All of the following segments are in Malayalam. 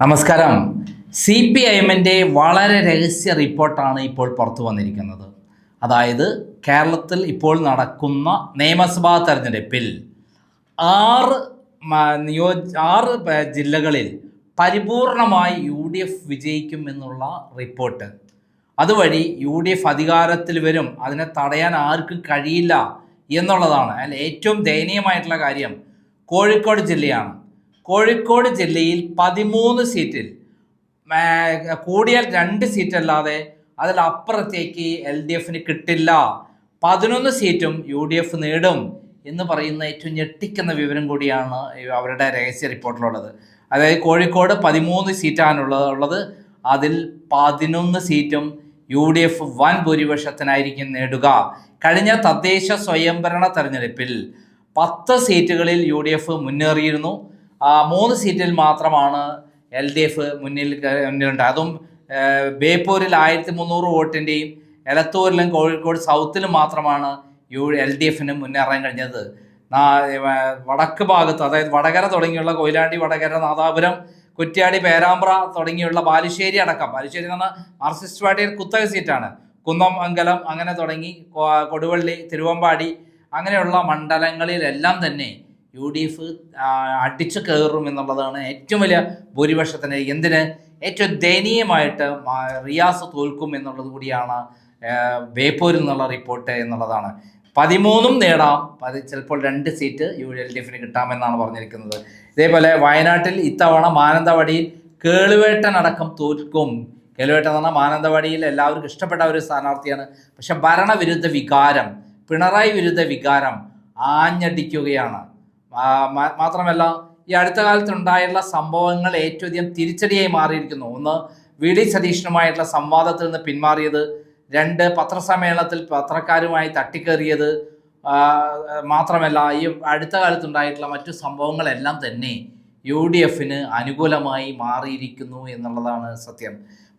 നമസ്കാരം. CPIMൻ്റെ വളരെ രഹസ്യ റിപ്പോർട്ടാണ് ഇപ്പോൾ പുറത്തു വന്നിരിക്കുന്നത്. അതായത് കേരളത്തിൽ ഇപ്പോൾ നടക്കുന്ന നിയമസഭാ തെരഞ്ഞെടുപ്പിൽ ആറ് ജില്ലകളിൽ പരിപൂർണമായി UDF വിജയിക്കും എന്നുള്ള റിപ്പോർട്ട്. അതുവഴി UDF അധികാരത്തിൽ വരും, അതിനെ തടയാൻ ആർക്കും കഴിയില്ല എന്നുള്ളതാണ്. അതിൽ ഏറ്റവും ദയനീയമായിട്ടുള്ള കാര്യം കോഴിക്കോട് ജില്ലയാണ്. കോഴിക്കോട് ജില്ലയിൽ 13 സീറ്റിൽ കൂടിയാൽ 2 സീറ്റല്ലാതെ അതിലപ്പുറത്തേക്ക് LDFന് കിട്ടില്ല. 11 സീറ്റും UDF നേടും എന്ന് പറയുന്ന ഏറ്റവും ഞെട്ടിക്കുന്ന വിവരം കൂടിയാണ് അവരുടെ രഹസ്യ റിപ്പോർട്ടിലുള്ളത്. അതായത് കോഴിക്കോട് 13 സീറ്റാണുള്ളത്. അതിൽ 11 സീറ്റും UDF വൻ ഭൂരിപക്ഷത്തിനായിരിക്കും നേടുക. കഴിഞ്ഞ തദ്ദേശ സ്വയംഭരണ തെരഞ്ഞെടുപ്പിൽ 10 സീറ്റുകളിൽ UDF മുന്നേറിയിരുന്നു. 3 സീറ്റിൽ മാത്രമാണ് LDF മുന്നിലുണ്ട്. അതും ബേപ്പൂരിൽ 1300 വോട്ടിൻ്റെയും എലത്തൂരിലും കോഴിക്കോട് സൗത്തിലും മാത്രമാണ് LDFന് മുന്നേറാൻ കഴിഞ്ഞത്. വടക്ക് ഭാഗത്ത്, അതായത് വടകര തുടങ്ങിയുള്ള കൊയിലാണ്ടി, വടകര, നാദാപുരം, കുറ്റ്യാടി, പേരാമ്പ്ര തുടങ്ങിയുള്ള ബാലുശ്ശേരി അടക്കം, ബാലുശ്ശേരി എന്ന് പറഞ്ഞാൽ മാർക്സിസ്റ്റ് പാർട്ടിയുടെ കുത്തക സീറ്റാണ്, കുന്നമംഗലം അങ്ങനെ തുടങ്ങി കൊടുവള്ളി, തിരുവമ്പാടി അങ്ങനെയുള്ള മണ്ഡലങ്ങളിലെല്ലാം തന്നെ UDF അടിച്ചു കയറും എന്നുള്ളതാണ് ഏറ്റവും വലിയ ഭൂരിപക്ഷത്തിന്. ഏറ്റവും ദയനീയമായിട്ട് റിയാസ് തോൽക്കും എന്നുള്ളത് കൂടിയാണ് ബേപ്പൂരിൽ നിന്നുള്ള റിപ്പോർട്ട് എന്നുള്ളതാണ്. 13 നേടാം, ചിലപ്പോൾ 2 സീറ്റ് LDFന് കിട്ടാമെന്നാണ് പറഞ്ഞിരിക്കുന്നത്. ഇതേപോലെ വയനാട്ടിൽ ഇത്തവണ മാനന്തവാടിയിൽ കേളുവേട്ടനടക്കം തോൽക്കും. കേളുവേട്ടൻ എന്ന് പറഞ്ഞാൽ മാനന്തവാടിയിൽ എല്ലാവർക്കും ഇഷ്ടപ്പെട്ട ഒരു സ്ഥാനാർത്ഥിയാണ്. പക്ഷെ ഭരണവിരുദ്ധ വികാരം, പിണറായി വിരുദ്ധ വികാരം ആഞ്ഞടിക്കുകയാണ്. മാത്രമല്ല, ഈ അടുത്ത കാലത്തുണ്ടായുള്ള സംഭവങ്ങൾ ഏറ്റവും അധികം തിരിച്ചടിയായി മാറിയിരിക്കുന്നു. ഒന്ന്, VD സതീശനുമായിട്ടുള്ള സംവാദത്തിൽ നിന്ന് പിന്മാറിയത്. 2, പത്രസമ്മേളനത്തിൽ പത്രക്കാരുമായി തട്ടിക്കേറിയത്. മാത്രമല്ല, ഈ അടുത്ത കാലത്തുണ്ടായിട്ടുള്ള മറ്റു സംഭവങ്ങളെല്ലാം തന്നെ UDFന് അനുകൂലമായി മാറിയിരിക്കുന്നു എന്നുള്ളതാണ് സത്യം.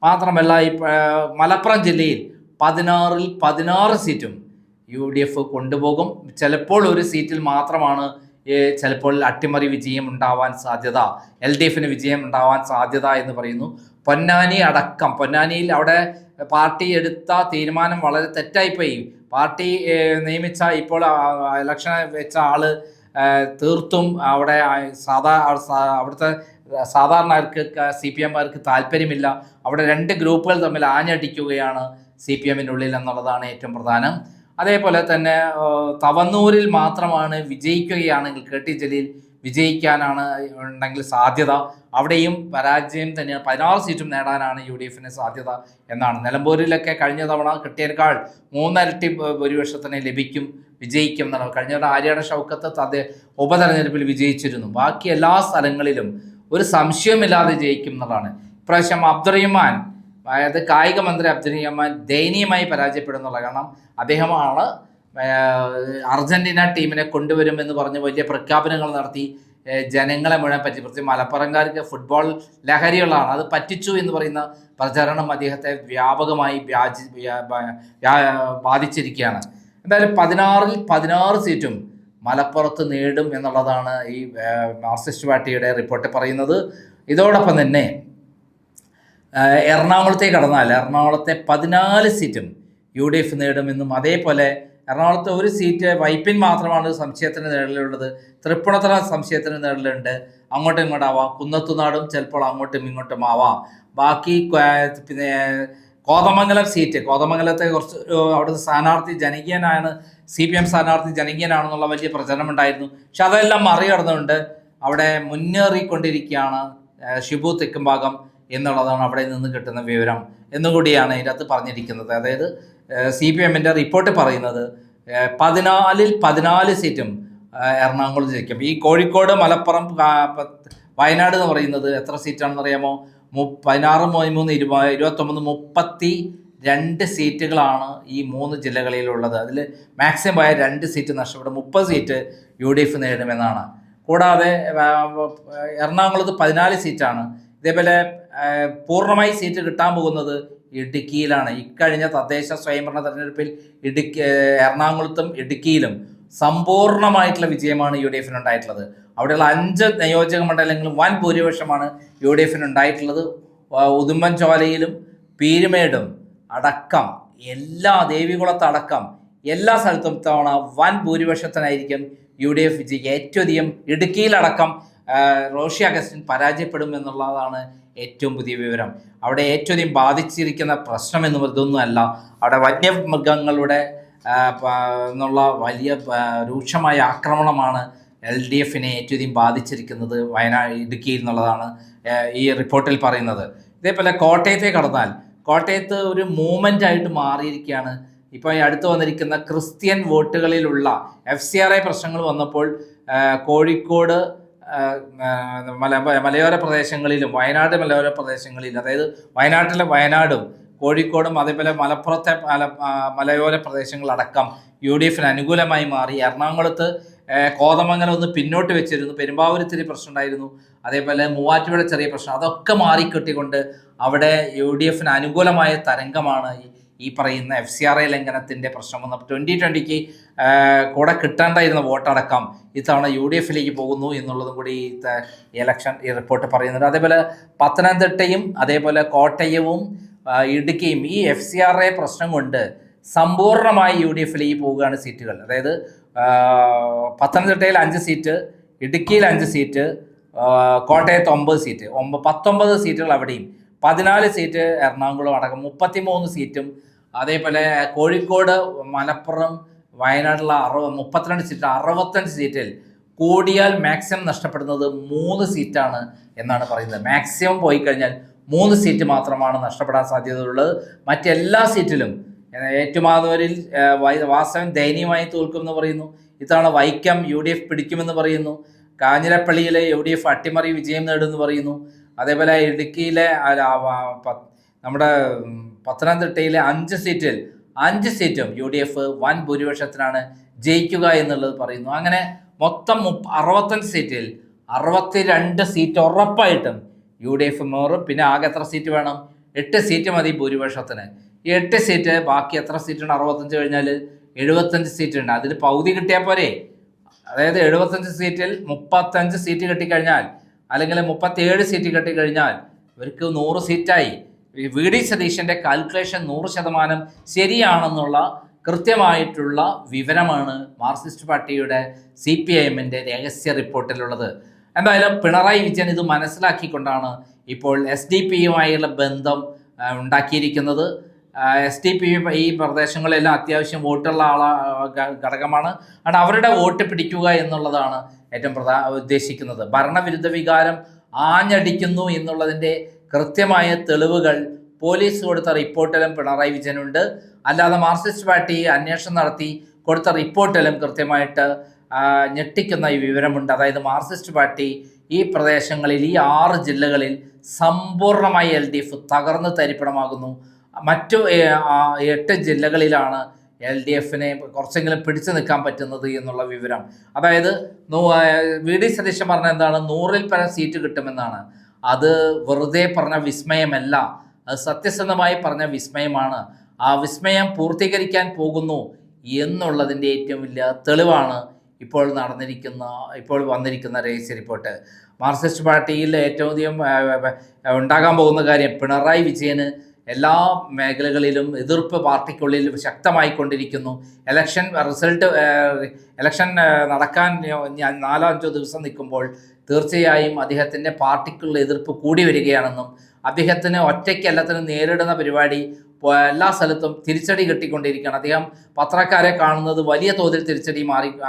മാത്രമല്ല, ഈ മലപ്പുറം ജില്ലയിൽ 16ൽ 16 സീറ്റും UDF കൊണ്ടുപോകും. ചിലപ്പോൾ ഒരു സീറ്റിൽ മാത്രമാണ് ചിലപ്പോൾ അട്ടിമറി വിജയം ഉണ്ടാവാൻ സാധ്യത, LDFന് വിജയം ഉണ്ടാവാൻ സാധ്യത എന്ന് പറയുന്നു. പൊന്നാനി അടക്കം, പൊന്നാനിയിൽ അവിടെ പാർട്ടി എടുത്ത തീരുമാനം വളരെ തെറ്റായിപ്പോയി. പാർട്ടി നിയമിച്ച, ഇപ്പോൾ ഇലക്ഷൻ വെച്ച ആള് തീർത്തും അവിടെ അവിടുത്തെ സാധാരണക്കാർക്ക്, CPMകാർക്ക് താല്പര്യമില്ല. അവിടെ 2 ഗ്രൂപ്പുകൾ തമ്മിൽ ആഞ്ഞടിക്കുകയാണ് CPMൻ്റെ ഉള്ളിൽ എന്നുള്ളതാണ് ഏറ്റവും പ്രധാനം. അതേപോലെ തന്നെ തവന്നൂരിൽ മാത്രമാണ് വിജയിക്കുകയാണെങ്കിൽ, KT ജലീൽ വിജയിക്കാനാണ് ഉണ്ടെങ്കിൽ സാധ്യത. അവിടെയും പരാജയം തന്നെയാണ്. 16 സീറ്റും നേടാനാണ് UDFന് സാധ്യത എന്നാണ്. നിലമ്പൂരിലൊക്കെ കഴിഞ്ഞ തവണ കിട്ടിയേക്കാൾ 3 ഇരട്ടി ഭൂരിപക്ഷത്തിന് ലഭിക്കും, വിജയിക്കും എന്നാണ്. കഴിഞ്ഞ തവണ ആര്യാടൻ ഷൗക്കത്ത് ഉപതെരഞ്ഞെടുപ്പിൽ വിജയിച്ചിരുന്നു. ബാക്കി എല്ലാ സ്ഥലങ്ങളിലും ഒരു സംശയമില്ലാതെ ജയിക്കും എന്നുള്ളതാണ്. ഇപ്രാവശ്യം അബ്ദുറഹിമാൻ, അതായത് കായിക മന്ത്രി അബ്ദുറഹിമാൻ ദയനീയമായി പരാജയപ്പെടുന്നുള്ള. കാരണം അദ്ദേഹമാണ് അർജന്റീന ടീമിനെ കൊണ്ടുവരുമെന്ന് പറഞ്ഞ് വലിയ പ്രഖ്യാപനങ്ങൾ നടത്തി ജനങ്ങളെ മുഴുവൻ പ്രത്യേകിച്ച് മലപ്പുറംകാർക്ക് ഫുട്ബോൾ ലഹരികളാണ്, അത് പറ്റിച്ചു എന്ന് പറയുന്ന പ്രചരണം അദ്ദേഹത്തെ വ്യാപകമായി ബാധിച്ചിരിക്കുകയാണ്. എന്തായാലും 16ൽ 16 സീറ്റും മലപ്പുറത്ത് നേടും എന്നുള്ളതാണ് ഈ മാർക്സിസ്റ്റ് പാർട്ടിയുടെ റിപ്പോർട്ട് പറയുന്നത്. ഇതോടൊപ്പം തന്നെ എറണാകുളത്തേക്ക് കടന്നാൽ എറണാകുളത്തെ 14 സീറ്റും UDF നേടുമെന്നും, അതേപോലെ എറണാകുളത്ത് ഒരു സീറ്റ് വൈപ്പിൻ മാത്രമാണ് സംശയത്തിന് നിഴലുള്ളത്. തൃപ്പൂണിത്തുറ സംശയത്തിന് നിഴലുണ്ട്, അങ്ങോട്ടും ഇങ്ങോട്ടും ആവാം. കുന്നത്തുനാടും ചിലപ്പോൾ അങ്ങോട്ടും ഇങ്ങോട്ടും ആവാം. ബാക്കി പിന്നെ കോതമംഗലം സീറ്റ്, കോതമംഗലത്തെ കുറച്ച് അവിടുത്തെ സ്ഥാനാർത്ഥി ജനകീയനാണ്, CPM സ്ഥാനാർത്ഥി ജനകീയനാണെന്നുള്ള വലിയ പ്രചരണം ഉണ്ടായിരുന്നു. പക്ഷെ അതെല്ലാം മറികടന്നുകൊണ്ട് അവിടെ മുന്നേറിക്കൊണ്ടിരിക്കുകയാണ് ഷിബു തെക്കുംഭാഗം എന്നുള്ളതാണ് അവിടെ നിന്ന് കിട്ടുന്ന വിവരം എന്നുകൂടിയാണ് ഇതിനകത്ത് പറഞ്ഞിരിക്കുന്നത്. അതായത് CPMൻ്റെ റിപ്പോർട്ട് പറയുന്നത് 14ൽ 14 സീറ്റും എറണാകുളത്ത് ജയിക്കും. ഈ കോഴിക്കോട്, മലപ്പുറം, വയനാട് എന്ന് പറയുന്നത് എത്ര സീറ്റാണെന്ന് അറിയാമോ? 16, 13, 29, 32 സീറ്റുകളാണ് ഈ 3 ജില്ലകളിലുള്ളത്. അതിൽ മാക്സിമം ആയ 2 സീറ്റ് നഷ്ടപ്പെടും. 30 സീറ്റ് UDF നേടുമെന്നാണ്. കൂടാതെ എറണാകുളത്ത് 14 സീറ്റാണ്. ഇതേപോലെ പൂർണ്ണമായി സീറ്റ് കിട്ടാൻ പോകുന്നത് ഇടുക്കിയിലാണ്. ഇക്കഴിഞ്ഞ തദ്ദേശ സ്വയംഭരണ തെരഞ്ഞെടുപ്പിൽ എറണാകുളത്തും ഇടുക്കിയിലും സമ്പൂർണ്ണമായിട്ടുള്ള വിജയമാണ് യു ഡി എഫിന് ഉണ്ടായിട്ടുള്ളത്. അവിടെയുള്ള 5 നിയോജക മണ്ഡലങ്ങളും വൻ ഭൂരിപക്ഷമാണ് യു ഡി എഫിന് ഉണ്ടായിട്ടുള്ളത്. ഉടുമ്പൻചോലയിലും പീരുമേടും അടക്കം ദേവികുളത്തടക്കം എല്ലാ സ്ഥലത്തും തവണ വൻ ഭൂരിപക്ഷത്തിനായിരിക്കും യു ഡി എഫ് വിജയിക്കുക. ഏറ്റവും അധികം ഇടുക്കിയിലടക്കം റോഷി അഗസ്റ്റിൻ പെടും എന്നുള്ളതാണ് ഏറ്റവും പുതിയ വിവരം. അവിടെ ഏറ്റവും അധികം ബാധിച്ചിരിക്കുന്ന പ്രശ്നം എന്ന് ഇതൊന്നുമല്ല, അവിടെ വന്യമൃഗങ്ങളുടെ എന്നുള്ള വലിയ രൂക്ഷമായ ആക്രമണമാണ് LDFിനെ ഏറ്റവും അധികം ബാധിച്ചിരിക്കുന്നത് ഇടുക്കിയിൽ എന്നുള്ളതാണ് ഈ റിപ്പോർട്ടിൽ പറയുന്നത്. ഇതേപോലെ കോട്ടയത്തെ കടന്നാൽ കോട്ടയത്ത് ഒരു മൂവ്മെൻ്റ് ആയിട്ട് മാറിയിരിക്കുകയാണ്. ഇപ്പോൾ ഈ അടുത്ത് വന്നിരിക്കുന്ന ക്രിസ്ത്യൻ വോട്ടുകളിലുള്ള FCRA പ്രശ്നങ്ങൾ വന്നപ്പോൾ കോഴിക്കോട് മലയോര പ്രദേശങ്ങളിലും വയനാട് മലയോര പ്രദേശങ്ങളിലും, അതായത് വയനാടും കോഴിക്കോടും അതേപോലെ മലപ്പുറത്തെ മലയോര പ്രദേശങ്ങളടക്കം യു ഡി എഫിന് അനുകൂലമായി മാറി. എറണാകുളത്ത് കോതമംഗലം ഒന്ന് പിന്നോട്ട് വെച്ചിരുന്നു, പെരുമ്പാവൂർ ഇത്തിരി പ്രശ്നം ഉണ്ടായിരുന്നു, അതേപോലെ മൂവാറ്റുപുഴ ചെറിയ പ്രശ്നം, അതൊക്കെ മാറിക്കെട്ടിക്കൊണ്ട് അവിടെ യു ഡി എഫിന് അനുകൂലമായ തരംഗമാണ് ഈ പറയുന്ന FCRA ലംഘനത്തിൻ്റെ പ്രശ്നം വന്നപ്പോൾ 2020 കൂടെ കിട്ടേണ്ടായിരുന്ന വോട്ടടക്കം ഇത്തവണ യു ഡി എഫിലേക്ക് പോകുന്നു എന്നുള്ളതും കൂടി ഈ റിപ്പോർട്ട് പറയുന്നുണ്ട്. അതേപോലെ പത്തനംതിട്ടയും അതേപോലെ കോട്ടയവും ഇടുക്കിയും ഈ FCRA പ്രശ്നം കൊണ്ട് സമ്പൂർണ്ണമായി യു ഡി എഫിലേക്ക് പോവുകയാണ് സീറ്റുകൾ. അതായത് പത്തനംതിട്ടയിൽ 5 സീറ്റ്, ഇടുക്കിയിൽ 5 സീറ്റ്, കോട്ടയത്ത് 9 സീറ്റ്, 19 സീറ്റുകൾ അവിടെയും, 14 സീറ്റ് എറണാകുളം അടക്കം 33 സീറ്റും, അതേപോലെ കോഴിക്കോട് മലപ്പുറം വയനാട്ടിലുള്ള 32 സീറ്റ്, 65 സീറ്റിൽ കൂടിയാൽ മാക്സിമം നഷ്ടപ്പെടുന്നത് 3 സീറ്റാണ് എന്നാണ് പറയുന്നത്. മാക്സിമം പോയി കഴിഞ്ഞാൽ 3 സീറ്റ് മാത്രമാണ് നഷ്ടപ്പെടാൻ സാധ്യതയുള്ളത്. മറ്റെല്ലാ സീറ്റിലും ഏറ്റുമാനൂരിൽ വാസവൻ ദയനീയമായി തോൽക്കുമെന്ന് പറയുന്നു. ഇത്തവണ വൈക്കം UDF പിടിക്കുമെന്ന് പറയുന്നു. കാഞ്ഞിരപ്പള്ളിയിലെ UDF അട്ടിമറി വിജയം നേടുമെന്ന് പറയുന്നു. അതേപോലെ ഇടുക്കിയിലെ നമ്മുടെ പത്തനംതിട്ടയിലെ 5 സീറ്റിൽ 5 സീറ്റും UDF വൻ ഭൂരിപക്ഷത്തിനാണ് ജയിക്കുക എന്നുള്ളത് പറയുന്നു. അങ്ങനെ മൊത്തം 65 സീറ്റിൽ 62 സീറ്റ് ഉറപ്പായിട്ടും UDF മാറും. പിന്നെ ആകെ എത്ര സീറ്റ് വേണം? 8 സീറ്റ് മതി ഭൂരിപക്ഷത്തിന്. ഈ 8 സീറ്റ്, ബാക്കി എത്ര സീറ്റുണ്ട്? 65 കഴിഞ്ഞാൽ 75 സീറ്റ് ഉണ്ട്. അതിൽ പകുതി കിട്ടിയാൽ പോരെ. അതായത് 75 സീറ്റിൽ 35 സീറ്റ് കിട്ടിക്കഴിഞ്ഞാൽ, അല്ലെങ്കിൽ 37 സീറ്റ് കിട്ടിക്കഴിഞ്ഞാൽ ഇവർക്ക് 100 സീറ്റായി. VD സതീശൻ്റെ കാൽക്കുലേഷൻ 100% ശരിയാണെന്നുള്ള കൃത്യമായിട്ടുള്ള വിവരമാണ് മാർക്സിസ്റ്റ് പാർട്ടിയുടെ CPIMൻ്റെ രഹസ്യ റിപ്പോർട്ടിലുള്ളത്. എന്തായാലും പിണറായി വിജയൻ ഇത് മനസ്സിലാക്കിക്കൊണ്ടാണ് ഇപ്പോൾ SDP-യുമായുള്ള ബന്ധം ഉണ്ടാക്കിയിരിക്കുന്നത്. SDP ഈ പ്രദേശങ്ങളെല്ലാം അത്യാവശ്യം വോട്ടുള്ള ഘടകമാണ്. അതുകൊണ്ട് അവരുടെ വോട്ട് പിടിക്കുക എന്നുള്ളതാണ് ഏറ്റവും ഉദ്ദേശിക്കുന്നത്. ഭരണവിരുദ്ധ വികാരം ആഞ്ഞടിക്കുന്നു എന്നുള്ളതിൻ്റെ കൃത്യമായ തെളിവുകൾ പോലീസ് കൊടുത്ത റിപ്പോർട്ടിലും പിണറായി വിജയനുണ്ട്. അല്ലാതെ മാർക്സിസ്റ്റ് പാർട്ടി അന്വേഷണം നടത്തി കൊടുത്ത റിപ്പോർട്ടിലും കൃത്യമായിട്ട് ഞെട്ടിക്കുന്ന ഈ വിവരമുണ്ട്. അതായത് മാർക്സിസ്റ്റ് പാർട്ടി ഈ പ്രദേശങ്ങളിൽ, ഈ 6 ജില്ലകളിൽ സമ്പൂർണ്ണമായി LDF തകർന്ന് തരിപ്പണമാകുന്നു. മറ്റു 8 ജില്ലകളിലാണ് LDFനെ കുറച്ചെങ്കിലും പിടിച്ചു നിൽക്കാൻ പറ്റുന്നത് എന്നുള്ള വിവരം. അതായത് VD സതീശൻ പറഞ്ഞ എന്താണ്, 100-ൽ പരം സീറ്റ് കിട്ടുമെന്നാണ്. അത് വെറുതെ പറഞ്ഞ വിസ്മയമല്ല, അത് സത്യസന്ധമായി പറഞ്ഞ വിസ്മയമാണ്. ആ വിസ്മയം പൂർത്തീകരിക്കാൻ പോകുന്നു എന്നുള്ളതിൻ്റെ ഏറ്റവും വലിയ തെളിവാണ് ഇപ്പോൾ വന്നിരിക്കുന്ന രഹസ്യ റിപ്പോർട്ട്. മാർക്സിസ്റ്റ് പാർട്ടിയിൽ ഏറ്റവും അധികം ഉണ്ടാകാൻ പോകുന്ന കാര്യം, പിണറായി വിജയന് എല്ലാ മേഖലകളിലും എതിർപ്പ് പാർട്ടിക്കുള്ളിൽ ശക്തമായിക്കൊണ്ടിരിക്കുന്നു. ഇലക്ഷൻ നടക്കാൻ 4-5 ദിവസം നിൽക്കുമ്പോൾ തീർച്ചയായും അദ്ദേഹത്തിൻ്റെ പാർട്ടിക്കുള്ള എതിർപ്പ് കൂടി വരികയാണെന്നും, അദ്ദേഹത്തിന് ഒറ്റയ്ക്ക് എല്ലാത്തിനും നേരിടുന്ന പരിപാടി എല്ലാ സ്ഥലത്തും തിരിച്ചടി കിട്ടിക്കൊണ്ടിരിക്കുകയാണ്. അദ്ദേഹം പത്രക്കാരെ കാണുന്നത് വലിയ തോതിൽ തിരിച്ചടി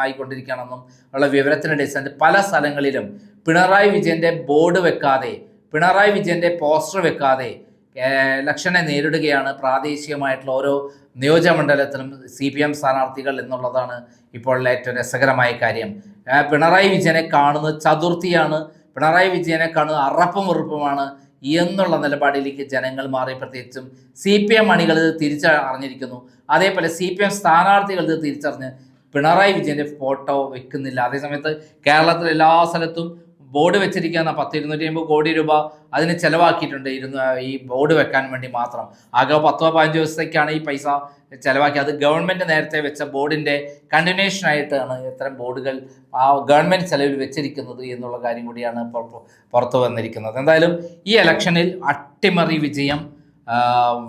ആയിക്കൊണ്ടിരിക്കുകയാണെന്നും ഉള്ള വിവരത്തിൻ്റെ അടിസ്ഥാനത്തിൽ പല സ്ഥലങ്ങളിലും പിണറായി വിജയൻ്റെ ബോർഡ് വെക്കാതെ, പിണറായി വിജയൻ്റെ പോസ്റ്റർ വെക്കാതെ ഇലക്ഷനെ നേരിടുകയാണ് പ്രാദേശികമായിട്ടുള്ള ഓരോ നിയോജകമണ്ഡലത്തിലും CPM സ്ഥാനാർത്ഥികൾ എന്നുള്ളതാണ് ഇപ്പോൾ ഏറ്റവും രസകരമായ കാര്യം. പിണറായി വിജയനെ കാണുന്നത് ചതുർത്ഥിയാണ്, പിണറായി വിജയനെ കാണുന്നത് അറപ്പും വെറുപ്പുമാണ് എന്നുള്ള നിലപാടിലേക്ക് ജനങ്ങൾ മാറി. പ്രത്യേകിച്ചും CPM അണികൾ ഇത് തിരിച്ചറിഞ്ഞിരിക്കുന്നു. അതേപോലെ CPM സ്ഥാനാർത്ഥികൾ ഇത് തിരിച്ചറിഞ്ഞ് പിണറായി വിജയൻ്റെ ഫോട്ടോ വെക്കുന്നില്ല. അതേസമയത്ത് കേരളത്തിൽ എല്ലാ സ്ഥലത്തും ബോർഡ് വെച്ചിരിക്കുന്ന 250 കോടി രൂപ അതിന് ചെലവാക്കിയിട്ടുണ്ട് ഈ ബോർഡ് വെക്കാൻ വേണ്ടി മാത്രം. ആകെ 10-15 ദിവസത്തേക്കാണ് ഈ പൈസ ചെലവാക്കി. അത് ഗവൺമെൻറ് നേരത്തെ വെച്ച ബോർഡിൻ്റെ കണ്ടിന്യൂഷൻ ആയിട്ടാണ് ഇത്തരം ബോർഡുകൾ ആ ഗവൺമെൻറ് ചെലവിൽ വെച്ചിരിക്കുന്നത് എന്നുള്ള കാര്യം കൂടിയാണ് ഇപ്പോൾ പുറത്തു വന്നിരിക്കുന്നത്. എന്തായാലും ഈ ഇലക്ഷനിൽ അട്ടിമറി വിജയം,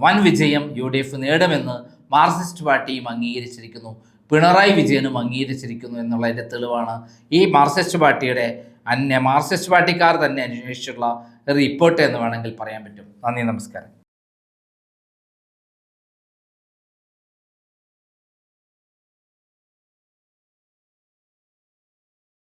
വൻ വിജയം UDF നേടുമെന്ന് മാർക്സിസ്റ്റ് പാർട്ടിയും അംഗീകരിച്ചിരിക്കുന്നു, പിണറായി വിജയനും അംഗീകരിച്ചിരിക്കുന്നു എന്നുള്ളതിൻ്റെ തെളിവാണ് ഈ മാർക്സിസ്റ്റ് പാർട്ടിക്കാർ തന്നെ അന്വേഷിച്ചുള്ള റിപ്പോർട്ട് എന്ന് വേണമെങ്കിൽ പറയാൻ പറ്റും. നന്ദി, നമസ്കാരം.